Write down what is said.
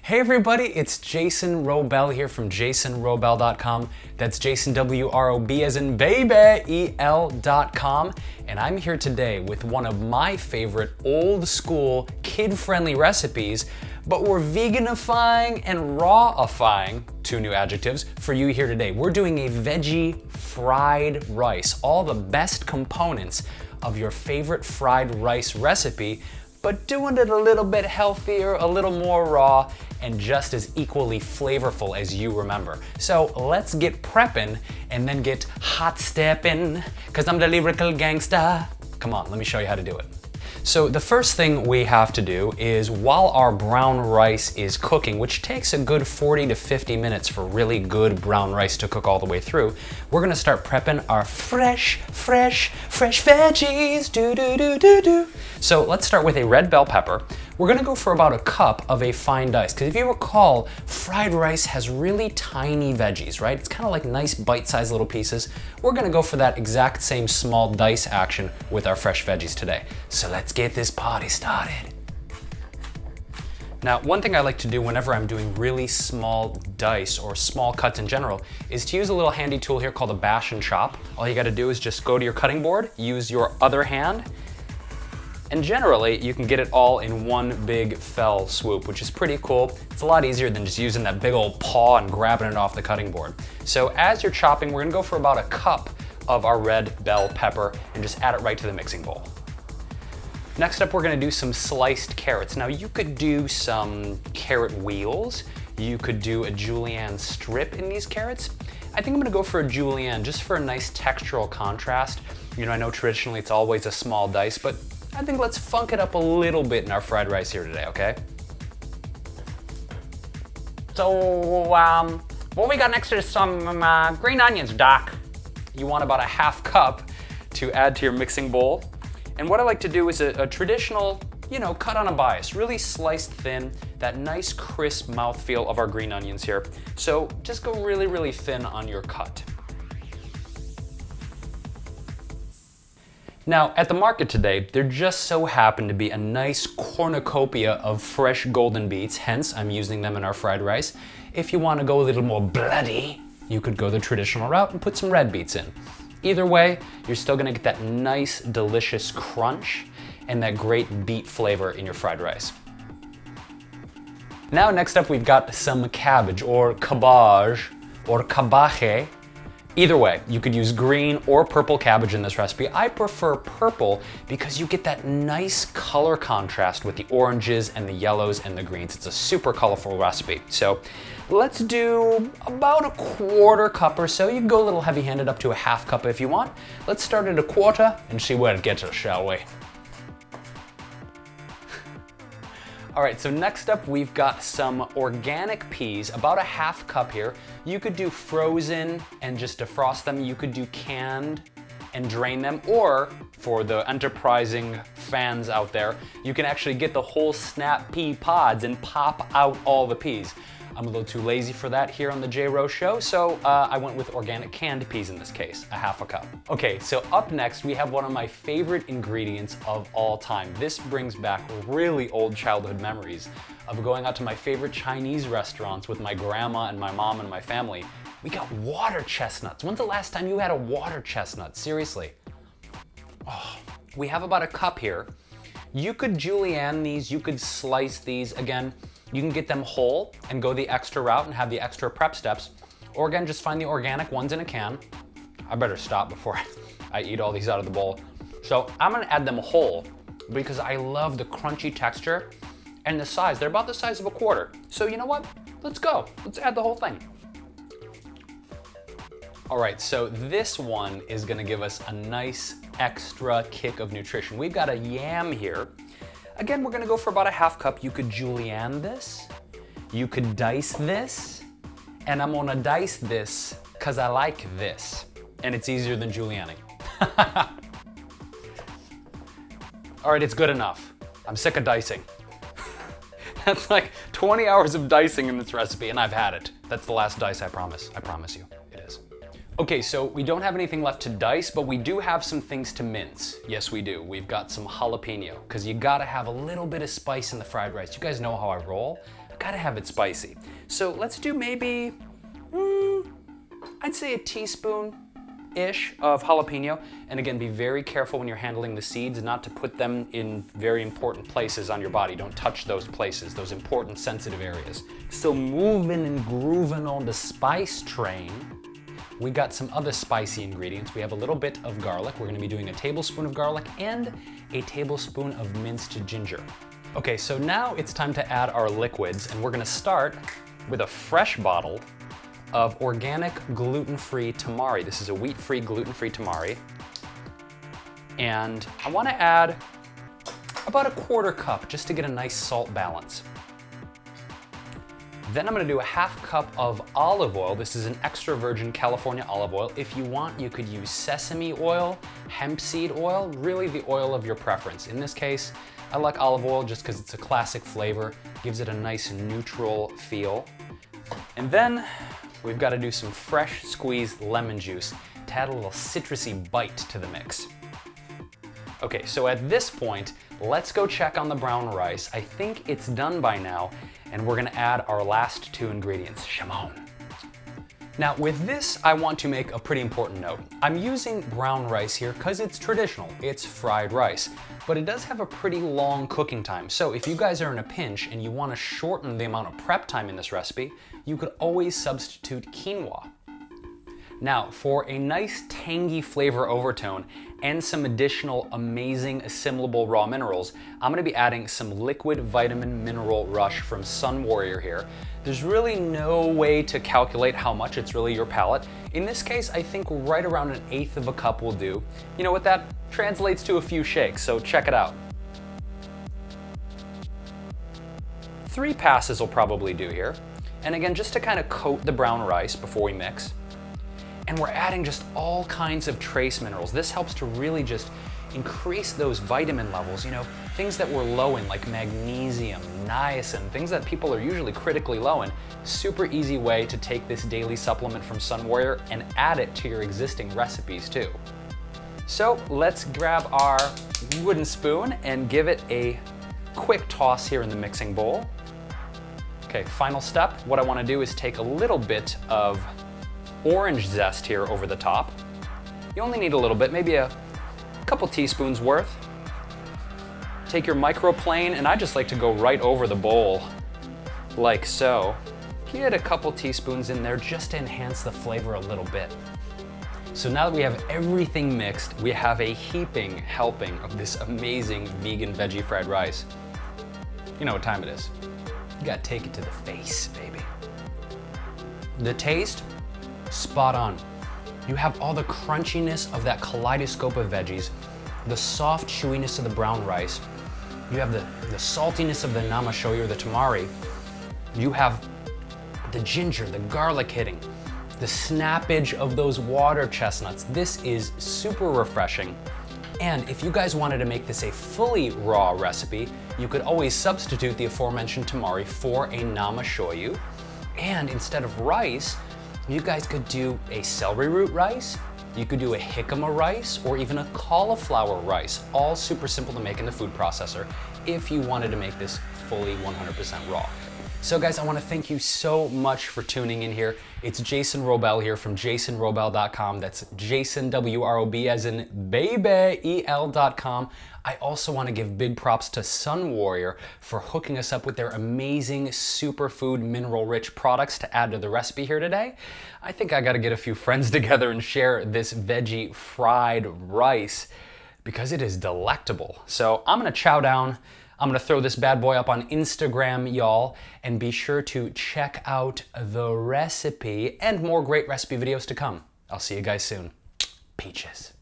Hey everybody, it's Jason Wrobel here from jasonwrobel.com. That's Jason W-R-O-B as in baby, E-L.com. And I'm here today with one of my favorite old school kid-friendly recipes, but we're veganifying and rawifying, two new adjectives, for you here today. We're doing a veggie fried rice, all the best components of your favorite fried rice recipe, but doing it a little bit healthier, a little more raw, and just as equally flavorful as you remember. So let's get prepping and then get hot stepping, cause I'm the lyrical gangsta. Come on, let me show you how to do it. So the first thing we have to do is, while our brown rice is cooking, which takes a good 40 to 50 minutes for really good brown rice to cook all the way through, we're gonna start prepping our fresh veggies, do. So let's start with a red bell pepper. We're gonna go for about a cup of a fine dice, because if you recall, fried rice has really tiny veggies, right? It's kind of like nice bite-sized little pieces. We're gonna go for that exact same small dice action with our fresh veggies today. So let's get this party started. Now, one thing I like to do whenever I'm doing really small dice or small cuts in general is to use a little handy tool here called a bash and chop. All you gotta do is just go to your cutting board, use your other hand, and generally, you can get it all in one big fell swoop, which is pretty cool. It's a lot easier than just using that big old paw and grabbing it off the cutting board. So as you're chopping, we're gonna go for about a cup of our red bell pepper and just add it right to the mixing bowl. Next up, we're gonna do some sliced carrots. Now, you could do some carrot wheels. You could do a julienne strip in these carrots. I think I'm gonna go for a julienne just for a nice textural contrast. You know, I know traditionally it's always a small dice, but I think let's funk it up a little bit in our fried rice here today, okay? So, what we got next is some green onions, Doc. You want about a half cup to add to your mixing bowl. And what I like to do is a traditional, you know, cut on a bias, really sliced thin, that nice crisp mouthfeel of our green onions here. So just go really thin on your cut. Now, at the market today, there just so happened to be a nice cornucopia of fresh golden beets, hence I'm using them in our fried rice. If you want to go a little more bloody, you could go the traditional route and put some red beets in. Either way, you're still gonna get that nice, delicious crunch and that great beet flavor in your fried rice. Now, next up, we've got some cabbage, or cabbage, or cabaje. Either way, you could use green or purple cabbage in this recipe. I prefer purple because you get that nice color contrast with the oranges and the yellows and the greens. It's a super colorful recipe. So let's do about a quarter cup or so. You can go a little heavy-handed up to a half cup if you want. Let's start at a quarter and see where it gets us, shall we? All right, so next up we've got some organic peas, about a half cup here. You could do frozen and just defrost them. You could do canned and drain them, or for the enterprising fans out there, you can actually get the whole snap pea pods and pop out all the peas. I'm a little too lazy for that here on the J-Wro show, so I went with organic canned peas in this case, a half a cup. Okay, so up next we have one of my favorite ingredients of all time. This brings back really old childhood memories of going out to my favorite Chinese restaurants with my grandma and my mom and my family. We got water chestnuts. When's the last time you had a water chestnut? Seriously. Oh, we have about a cup here. You could julienne these, you could slice these. Again, you can get them whole and go the extra route and have the extra prep steps. Or again, just find the organic ones in a can. I better stop before I eat all these out of the bowl. So I'm gonna add them whole because I love the crunchy texture and the size. They're about the size of a quarter. So you know what? Let's go. Let's add the whole thing. All right, so this one is gonna give us a nice extra kick of nutrition. We've got a yam here. Again, we're gonna go for about a half cup. You could julienne this, you could dice this, and I'm gonna dice this because I like this, and it's easier than julienning. All right, it's good enough. I'm sick of dicing. That's like 20 hours of dicing in this recipe, and I've had it. That's the last dice, I promise. I promise you, it is. Okay, so we don't have anything left to dice, but we do have some things to mince. Yes, we do. We've got some jalapeno, because you gotta have a little bit of spice in the fried rice. You guys know how I roll. gotta have it spicy. So let's do maybe, I'd say a teaspoon-ish of jalapeno. And again, be very careful when you're handling the seeds not to put them in very important places on your body. Don't touch those places, those important sensitive areas. So moving and grooving on the spice train, we got some other spicy ingredients. We have a little bit of garlic. We're gonna be doing a tablespoon of garlic and a tablespoon of minced ginger. Okay, so now it's time to add our liquids, and we're gonna start with a fresh bottle of organic gluten-free tamari. This is a wheat-free, gluten-free tamari. And I wanna add about a 1/4 cup just to get a nice salt balance. Then I'm gonna do a 1/2 cup of olive oil. This is an extra virgin California olive oil. If you want, you could use sesame oil, hemp seed oil, really the oil of your preference. In this case, I like olive oil just because it's a classic flavor, gives it a nice neutral feel. And then we've got to do some fresh squeezed lemon juice to add a little citrusy bite to the mix. Okay, so at this point, let's go check on the brown rice. I think it's done by now, and we're gonna add our last 2 ingredients, Shimon. Now with this, I want to make a pretty important note. I'm using brown rice here because it's traditional, it's fried rice, but it does have a pretty long cooking time. So if you guys are in a pinch and you wanna shorten the amount of prep time in this recipe, you could always substitute quinoa. Now, for a nice tangy flavor overtone and some additional amazing assimilable raw minerals, I'm gonna be adding some liquid vitamin mineral rush from Sunwarrior here. There's really no way to calculate how much, it's really your palate. In this case, I think right around 1/8 of a cup will do. You know what, that translates to a few shakes, so check it out. 3 passes will probably do here. And again, just to kind of coat the brown rice before we mix. And we're adding just all kinds of trace minerals. This helps to really just increase those vitamin levels, you know, things that we're low in like magnesium, niacin, things that people are usually critically low in. Super easy way to take this daily supplement from Sunwarrior and add it to your existing recipes too. So let's grab our wooden spoon and give it a quick toss here in the mixing bowl. Okay, final step. What I want to do is take a little bit of orange zest here over the top. You only need a little bit, maybe a couple teaspoons worth. Take your microplane, and I just like to go right over the bowl, like so. Get a couple teaspoons in there just to enhance the flavor a little bit. So now that we have everything mixed, we have a heaping helping of this amazing vegan veggie fried rice. You know what time it is. You gotta take it to the face, baby. The taste, spot on. You have all the crunchiness of that kaleidoscope of veggies, the soft chewiness of the brown rice. You have the saltiness of the namashoyu or the tamari. You have the ginger, the garlic hitting, the snappage of those water chestnuts. This is super refreshing. And if you guys wanted to make this a fully raw recipe, you could always substitute the aforementioned tamari for a namashoyu. And instead of rice, you guys could do a celery root rice, you could do a jicama rice, or even a cauliflower rice. All super simple to make in the food processor if you wanted to make this fully 100% raw. So guys, I want to thank you so much for tuning in here. It's Jason Wrobel here from jasonwrobel.com. That's Jason, W-R-O-B as in baby, E-L.com. I also want to give big props to Sunwarrior for hooking us up with their amazing superfood mineral-rich products to add to the recipe here today. I think I got to get a few friends together and share this veggie fried rice because it is delectable. So I'm going to chow down. I'm gonna throw this bad boy up on Instagram, y'all, and be sure to check out the recipe and more great recipe videos to come. I'll see you guys soon. Peaches.